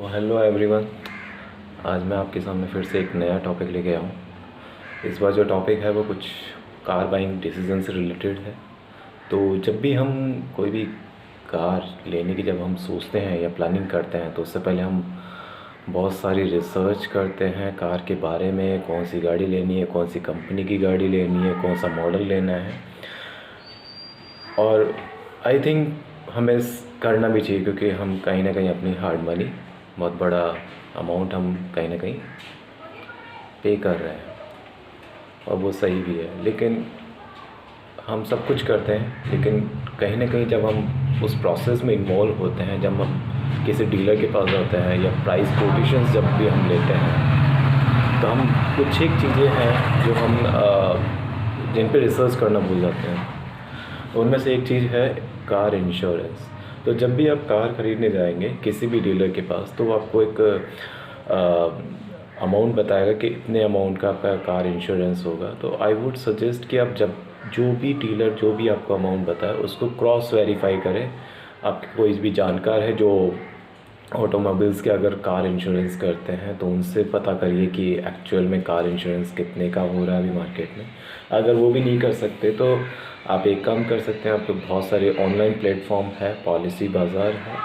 Hello everyone. आज मैं आपके सामने फिर से एक नया टॉपिक लेके आया हूँ। इस बार जो टॉपिक है वो कुछ कार बाइंग डिसीजन से रिलेटेड है। तो जब भी हम कोई भी कार लेने की जब हम सोचते हैं या प्लानिंग करते हैं तो उससे पहले हम बहुत सारी रिसर्च करते हैं कार के बारे में, कौन सी गाड़ी लेनी है, कौन सी कंपनी की गाड़ी लेनी है, कौन सा मॉडल लेना है। और आई थिंक हमें करना भी चाहिए, क्योंकि हम कहीं ना कहीं अपनी हार्ड मनी, बहुत बड़ा अमाउंट हम कहीं ना कहीं पे कर रहे हैं और वो सही भी है। लेकिन हम सब कुछ करते हैं, लेकिन कहीं ना कहीं जब हम उस प्रोसेस में इन्वॉल्व होते हैं, जब हम किसी डीलर के पास जाते हैं या प्राइस कोटेशंस जब भी हम लेते हैं, तो हम कुछ एक चीज़ें हैं जो हम जिन पे रिसर्च करना भूल जाते हैं। तो उनमें से एक चीज़ है कार इंश्योरेंस। तो जब भी आप कार ख़रीदने जाएंगे किसी भी डीलर के पास, तो वो आपको एक अमाउंट बताएगा कि इतने अमाउंट का आपका कार इंश्योरेंस होगा। तो आई वुड सजेस्ट कि आप जब जो भी डीलर जो भी आपको अमाउंट बताए उसको क्रॉस वेरीफाई करें। आपके कोई भी जानकार है जो ऑटोमोबाइल्स के अगर कार इंश्योरेंस करते हैं तो उनसे पता करिए कि एक्चुअल में कार इंश्योरेंस कितने का हो रहा है अभी मार्केट में। अगर वो भी नहीं कर सकते तो आप एक काम कर सकते हैं, आपके बहुत सारे ऑनलाइन प्लेटफॉर्म है, पॉलिसी बाज़ार है,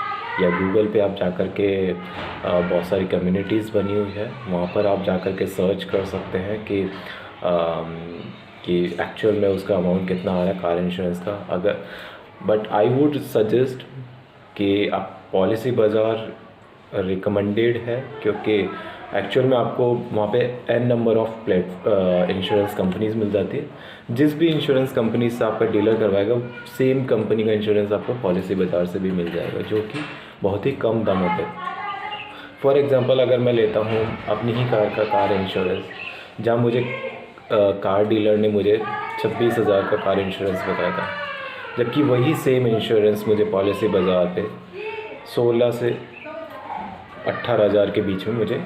या गूगल पे आप जाकर के बहुत सारी कम्युनिटीज़ बनी हुई है, वहाँ पर आप जाकर के सर्च कर सकते हैं कि एक्चुअल में उसका अमाउंट कितना आ रहा है कार इंश्योरेंस का। अगर बट आई वुड सजेस्ट कि आप पॉलिसी बाज़ार रिकमेंडेड है, क्योंकि एक्चुअल में आपको वहाँ पे n number of insurance companies मिल जाती है। जिस भी इंश्योरेंस कंपनी से आपका डीलर करवाएगा सेम कंपनी का इंश्योरेंस आपको पॉलिसी बाज़ार से भी मिल जाएगा, जो कि बहुत ही कम दामों पे। फॉर एग्ज़ाम्पल अगर मैं लेता हूँ अपनी ही कार का कार इंश्योरेंस, जहाँ मुझे कार डीलर ने मुझे 26,000 का कार इंश्योरेंस बताया था, जबकि वही सेम इंश्योरेंस मुझे पॉलिसी बाज़ार पे 16 से 18,000 के बीच में मुझे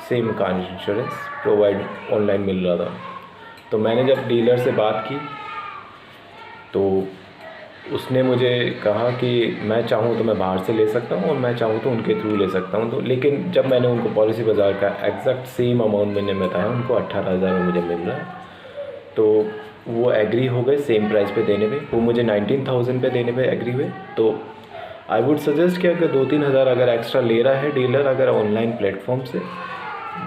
same car insurance provide online मिल रहा था। तो मैंने जब डीलर से बात की तो उसने मुझे कहा कि मैं चाहूँ तो मैं बाहर से ले सकता हूँ और मैं चाहूँ तो उनके थ्रू ले सकता हूँ। तो लेकिन जब मैंने उनको पॉलिसी बाज़ार का एग्जैक्ट सेम अमाउंट मैंने बताया, उनको 18,000 में मुझे मिल रहा है, तो वो एग्री हो गए सेम प्राइस पे देने पे। वो मुझे 19,000 पे देने पे एग्री हुए। तो आई वुड सजेस्ट कि अगर 2-3 हज़ार अगर एक्स्ट्रा ले रहा है डीलर अगर ऑनलाइन प्लेटफॉर्म से,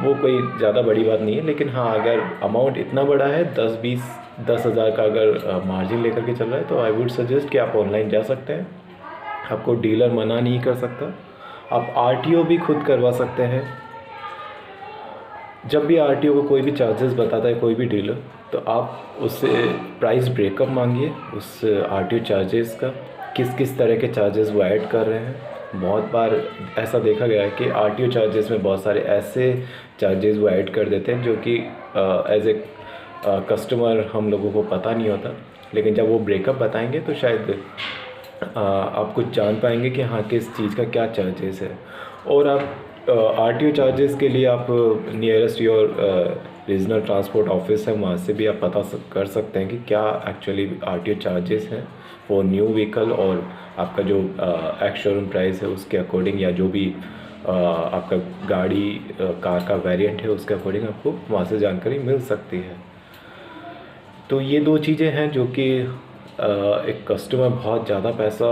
वो कोई ज़्यादा बड़ी बात नहीं है। लेकिन हाँ, अगर अमाउंट इतना बड़ा है 10 हज़ार का अगर मार्जिन लेकर के चल रहा है, तो आई वुड सजेस्ट कि आप ऑनलाइन जा सकते हैं। आपको डीलर मना नहीं कर सकता। आप आरटीओ भी खुद करवा सकते हैं। जब भी आरटीओ को कोई भी चार्जेस बताता है कोई भी डीलर, तो आप उससे प्राइस ब्रेकअप मांगिए उस आरटीओ चार्जेस का, किस किस तरह के चार्जेस वो ऐड कर रहे हैं। बहुत बार ऐसा देखा गया है कि आरटीओ चार्जेस में बहुत सारे ऐसे चार्जेस वो ऐड कर देते हैं जो कि एज ए कस्टमर हम लोगों को पता नहीं होता। लेकिन जब वो ब्रेकअप बताएंगे तो शायद आप कुछ जान पाएंगे कि हाँ किस चीज़ का क्या चार्जेस है। और आप आरटीओ चार्जेस के लिए आप nearest your regional transport office है, वहाँ से भी आप पता कर सकते हैं कि क्या एक्चुअली आरटीओ चार्जेस हैं फॉर न्यू व्हीकल, और आपका जो एक्स शोरूम प्राइस है उसके अकॉर्डिंग, या जो भी आपका गाड़ी कार का वेरिएंट है उसके अकॉर्डिंग आपको वहाँ से जानकारी मिल सकती है। तो ये दो चीज़ें हैं जो कि एक कस्टमर बहुत ज़्यादा पैसा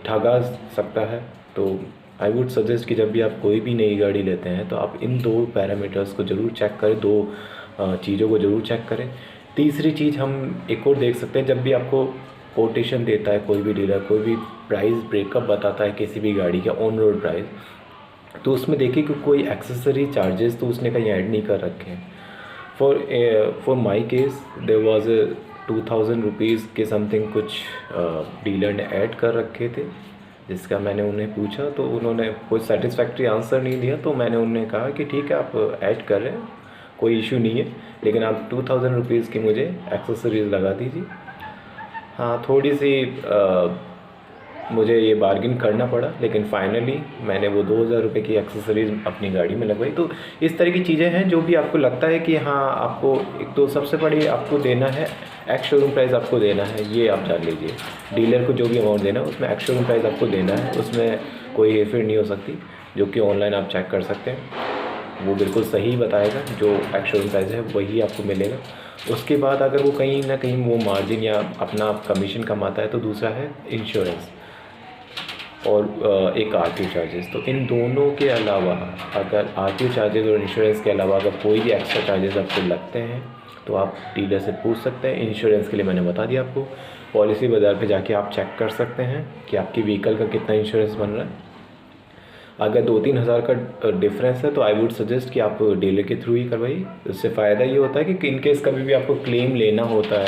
ठगा सकता है। तो आई वुड सजेस्ट कि जब भी आप कोई भी नई गाड़ी लेते हैं तो आप इन दो पैरामीटर्स को ज़रूर चेक करें, दो चीज़ों को ज़रूर चेक करें। तीसरी चीज़ हम एक और देख सकते हैं, जब भी आपको कोटेशन देता है कोई भी डीलर, कोई भी प्राइस ब्रेकअप बताता है किसी भी गाड़ी का ऑन रोड प्राइस, तो उसमें देखिए कि कोई एक्सेसरी चार्जेस तो उसने कहीं ऐड नहीं कर रखे हैं। For my case there was 2,000 rupees के समथिंग कुछ डीलर ने ऐड कर रखे थे, जिसका मैंने उन्हें पूछा तो उन्होंने कोई सेटिस्फैक्ट्री आंसर नहीं दिया। तो मैंने उन्हें कहा कि ठीक है आप ऐड कर रहे हैं, कोई इशू नहीं है, लेकिन आप 2,000 रुपीज़ की मुझे एक्सेसरीज़ लगा दीजिए। हाँ, थोड़ी सी मुझे ये बार्गिन करना पड़ा, लेकिन फाइनली मैंने वो 2,000 रुपये की एक्सेसरीज़ अपनी गाड़ी में लगवाई। तो इस तरह की चीज़ें हैं जो भी आपको लगता है कि हाँ आपको एक तो सबसे बड़ी आपको देना है एक्स शोरूम प्राइस आपको देना है, ये आप जान लीजिए। डीलर को जो भी अमाउंट देना है उसमें एक्स शोरूम प्राइस आपको देना है, उसमें कोई हेरफेर नहीं हो सकती, जो कि ऑनलाइन आप चेक कर सकते हैं। वो बिल्कुल सही बताएगा, जो एक्चुअल प्राइस है वही आपको मिलेगा। उसके बाद अगर वो कहीं ना कहीं वो मार्जिन या अपना कमीशन कमाता है तो दूसरा है इंश्योरेंस और एक आरटीओ चार्जेस। तो इन दोनों के अलावा अगर आरटीओ चार्जेस और इंश्योरेंस के अलावा अगर कोई भी एक्स्ट्रा चार्जेस आपको लगते हैं तो आप डीलर से पूछ सकते हैं। इंश्योरेंस के लिए मैंने बता दिया आपको, पॉलिसी बाज़ार पे जाके आप चेक कर सकते हैं कि आपकी व्हीकल का कितना इंश्योरेंस बन रहा है। अगर 2-3 हज़ार का डिफरेंस है तो आई वुड सजेस्ट कि आप डीलर के थ्रू ही करवाइए। इससे फ़ायदा ये होता है कि इन केस कभी भी आपको क्लेम लेना होता है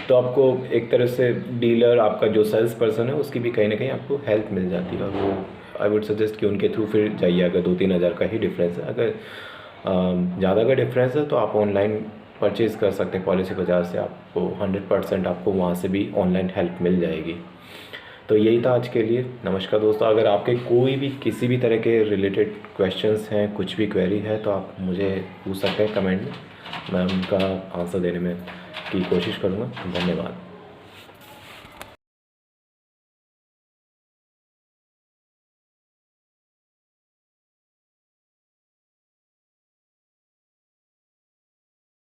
तो आपको एक तरह से डीलर, आपका जो सेल्स पर्सन है, उसकी भी कहीं ना कहीं आपको हेल्प मिल जाती है। और वो आई वुड सजेस्ट कि उनके थ्रू फिर जाइए अगर 2-3 हज़ार का ही डिफरेंस है। अगर ज़्यादा का डिफरेंस है तो आप ऑनलाइन परचेज़ कर सकते हैं पॉलिसी बाज़ार से, आपको 100% आपको वहाँ से भी ऑनलाइन हेल्प मिल जाएगी। तो यही था आज के लिए। नमस्कार दोस्तों, अगर आपके कोई भी किसी भी तरह के रिलेटेड क्वेश्चंस हैं, कुछ भी क्वेरी है तो आप मुझे पूछ सकते हैं कमेंट में, मैं उनका आंसर देने में की कोशिश करूँगा। धन्यवाद।